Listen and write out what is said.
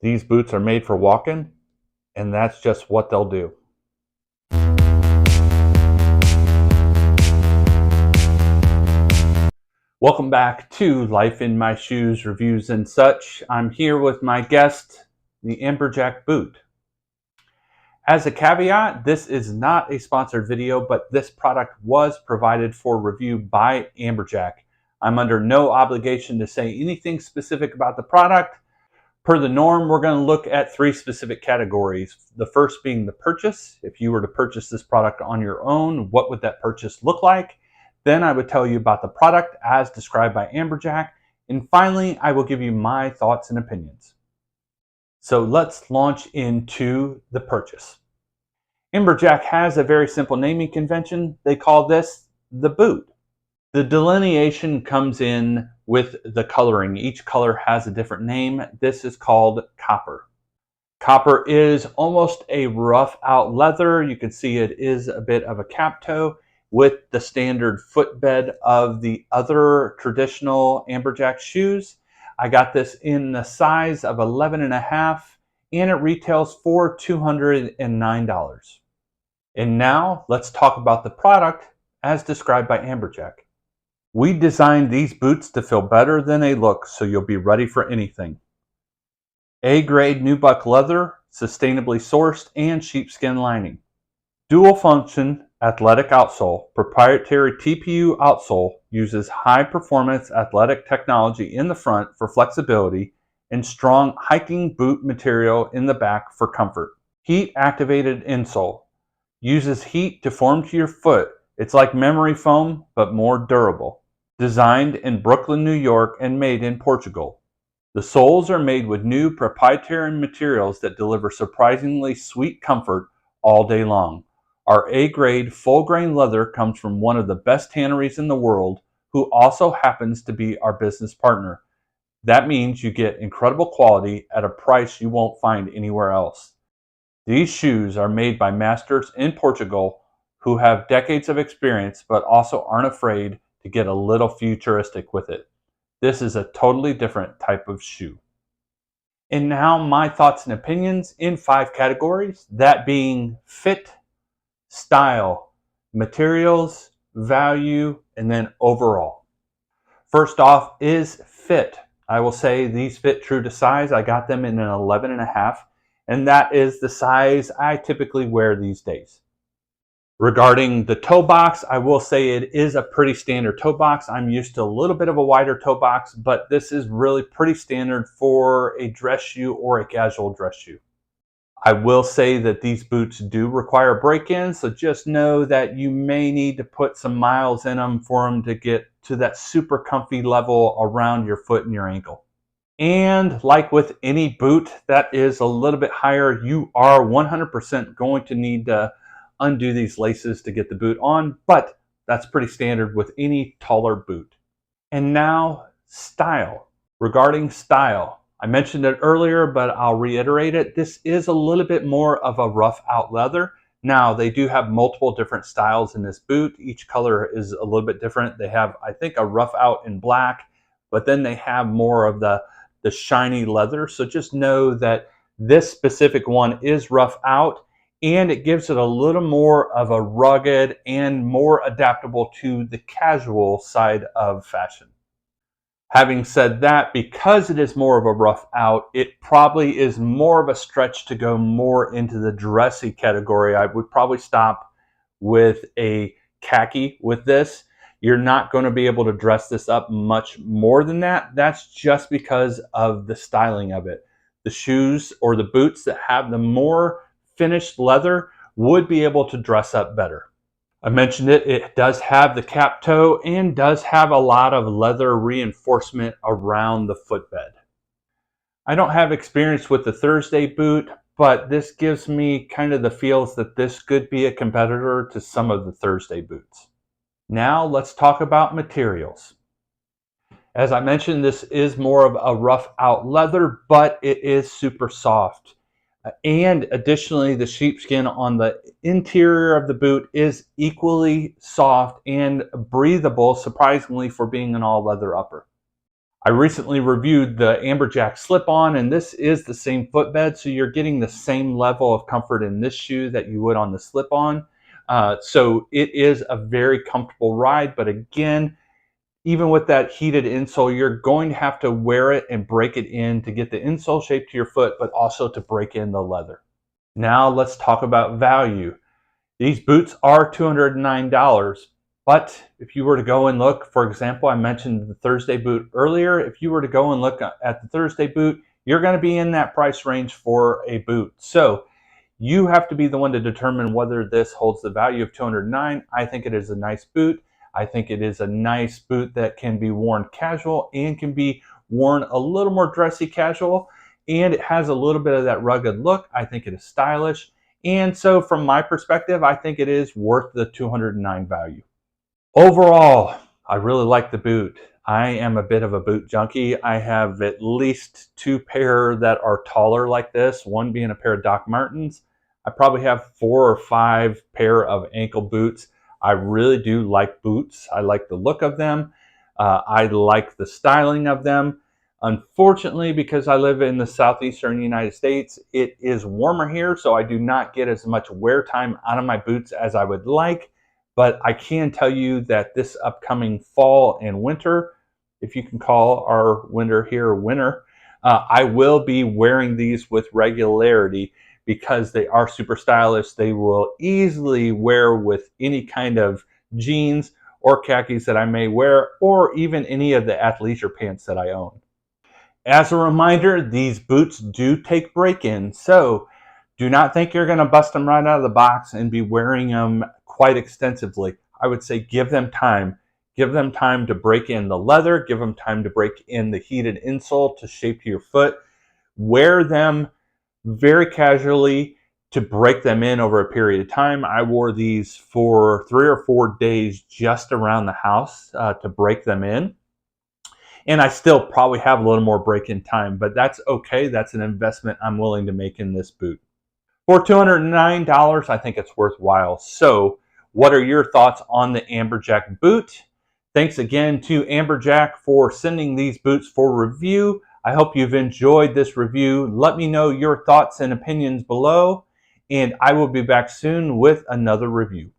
These boots are made for walking, and that's just what they'll do. Welcome back to Life in My Shoes Reviews and Such. I'm here with my guest, the Amberjack boot. As a caveat, this is not a sponsored video, but this product was provided for review by Amberjack. I'm under no obligation to say anything specific about the product. Per the norm, we're going to look at three specific categories. The first being the purchase. If you were to purchase this product on your own, what would that purchase look like? Then I would tell you about the product as described by Amberjack. And finally, I will give you my thoughts and opinions. So let's launch into the purchase. Amberjack has a very simple naming convention. They call this the boot. The delineation comes in with the coloring. Each color has a different name. This is called copper. Copper is almost a rough out leather. You can see it is a bit of a cap toe with the standard footbed of the other traditional Amberjack shoes. I got this in the size of 11.5 and it retails for $209. And now let's talk about the product as described by Amberjack. We designed these boots to feel better than they look, so you'll be ready for anything. A-grade Nubuck leather, sustainably sourced, and sheepskin lining. Dual function athletic outsole. Proprietary TPU outsole uses high performance athletic technology in the front for flexibility and strong hiking boot material in the back for comfort. Heat activated insole. Uses heat to form to your foot. It's like memory foam, but more durable. Designed in Brookyln, New York, and made in Portugal. The soles are made with new proprietary materials that deliver surprisingly sweet comfort all day long. Our A-grade full-grain leather comes from one of the best tanneries in the world, who also happens to be our business partner. That means you get incredible quality at a price you won't find anywhere else. These shoes are made by masters in Portugal who have decades of experience but also aren't afraid to get a little futuristic with it. This is a totally different type of shoe. And now my thoughts and opinions in 5 categories, that being fit, style, materials, value, and then overall. First off is fit. I will say these fit true to size. I got them in an 11.5, and that is the size I typically wear these days. Regarding the toe box, I will say it is a pretty standard toe box. I'm used to a little bit of a wider toe box, but this is really pretty standard for a dress shoe or a casual dress shoe. I will say that these boots do require break-ins, so just know that you may need to put some miles in them for them to get to that super comfy level around your foot and your ankle. And like with any boot that is a little bit higher, you are 100% going to need to undo these laces to get the boot on, but that's pretty standard with any taller boot. And now style. Regarding style, I mentioned it earlier, but I'll reiterate it. This is a little bit more of a rough out leather. Now they do have multiple different styles in this boot. Each color is a little bit different. They have, I think, a rough out in black, but then they have more of the shiny leather. So just know that this specific one is rough out, and it gives it a little more of a rugged and more adaptable to the casual side of fashion. Having said that, because it is more of a rough out, it probably is more of a stretch to go more into the dressy category. I would probably stop with a khaki with this. You're not going to be able to dress this up much more than that. That's just because of the styling of it. The shoes or the boots that have the more finished leather would be able to dress up better. I mentioned it, it does have the cap toe and does have a lot of leather reinforcement around the footbed. I don't have experience with the Thursday boot, but this gives me kind of the feels that this could be a competitor to some of the Thursday boots. Now let's talk about materials. As I mentioned, this is more of a rough out leather, but it is super soft. And additionally, the sheepskin on the interior of the boot is equally soft and breathable, surprisingly, for being an all leather upper. I recently reviewed the Amberjack slip-on, and this is the same footbed, so you're getting the same level of comfort in this shoe that you would on the slip-on. So it is a very comfortable ride, but again, even with that heated insole, you're going to have to wear it and break it in to get the insole shape to your foot, but also to break in the leather. Now let's talk about value. These boots are $209, but if you were to go and look, for example, I mentioned the Thursday boot earlier. If you were to go and look at the Thursday boot, you're going to be in that price range for a boot. So you have to be the one to determine whether this holds the value of $209. I think it is a nice boot. I think it is a nice boot that can be worn casual and can be worn a little more dressy casual. And it has a little bit of that rugged look. I think it is stylish. And so from my perspective, I think it is worth the $209 value. Overall, I really like the boot. I am a bit of a boot junkie. I have at least 2 pair that are taller like this, one being a pair of Doc Martens. I probably have 4 or 5 pair of ankle boots. I really do like boots. I like the look of them. I like the styling of them. Unfortunately, because I live in the southeastern United States, it is warmer here, so I do not get as much wear time out of my boots as I would like. But I can tell you that this upcoming fall and winter, if you can call our winter here winter, I will be wearing these with regularity because they are super stylish. They will easily wear with any kind of jeans or khakis that I may wear, or even any of the athleisure pants that I own. As a reminder, these boots do take break-in, so do not think you're going to bust them right out of the box and be wearing them quite extensively. I would say give them time. Give them time to break in the leather, give them time to break in the heated insole to shape your foot. Wear them very casually to break them in over a period of time. I wore these for 3 or 4 days just around the house to break them in. And I still probably have a little more break-in time, but that's okay. That's an investment I'm willing to make in this boot. For $209, I think it's worthwhile. So what are your thoughts on the Amberjack boot? Thanks again to Amberjack for sending these boots for review. I hope you've enjoyed this review. Let me know your thoughts and opinions below, and I will be back soon with another review.